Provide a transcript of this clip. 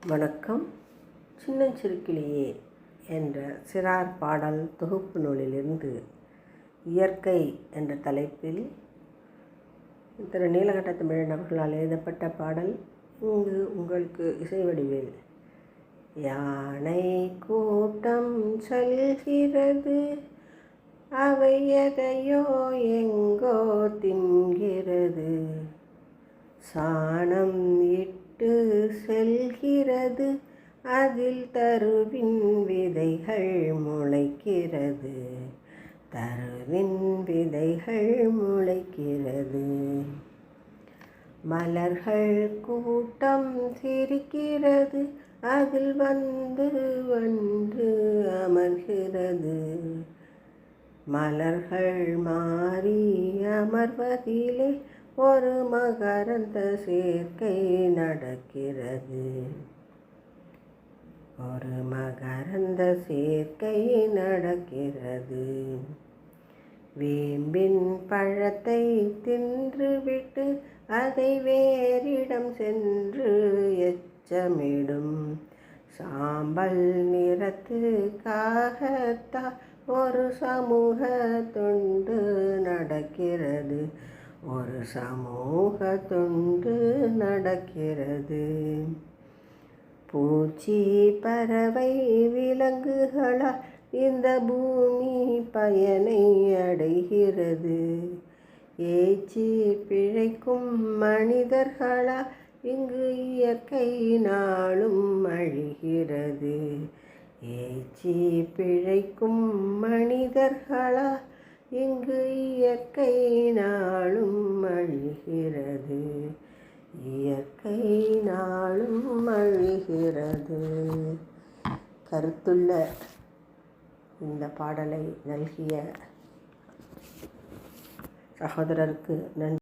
வணக்கம். சின்னஞ்சிறுக்கிளியே என்ற சிறார் பாடல் தொகுப்பு நூலிலிருந்து இயற்கை என்ற தலைப்பில் திரு நீலகண்ட தமிழன் அவர்களால் எழுதப்பட்ட பாடல். இங்கு உங்களுக்கு இசை வடிவில். யானை கூட்டம் செல்கிறது, அவை எதையோ எங்கோ தின்கிறது. சாணம் இட்டு செல்கிறது, அதில் தருவின் விதைகள் முளைக்கிறது. தருவின் விதைகள் முளைக்கிறது. மலர்கள் கூட்டம் சிரிக்கிறது, அதில் வந்து அமர்கிறது. மலர்கள் மாறி அமர்வதிலே ஒரு மகரந்த சேர்க்கை நடக்கிறது. ஒரு மகரந்த சேர்க்கை நடக்கிறது. வேம்பின் பழத்தை தின்றுவிட்டு அதை வேறிடம் சென்று எச்சமிடும். சாம்பல் நிறத்து காகத்தால் ஒரு சமூக தொண்டு நடக்கிறது. ஒரு சமூக தொண்டு நடக்கிறது. பூச்சி பறவை விலங்குகளால் இந்த பூமி பயனை அடைகிறது. ஏச்சி பிழைக்கும் மனிதர்களால் இங்கு இயற்கை நாளும் அழிகிறது. ஏச்சி பிழைக்கும் மனிதர்களால் இங்கு இயற்கை நாளும் அழிகிறது. இயற்கை நாளும் அழிகிறது. கருத்துள்ள இந்த பாடலை நல்கிய சகோதரருக்கு நன்றி.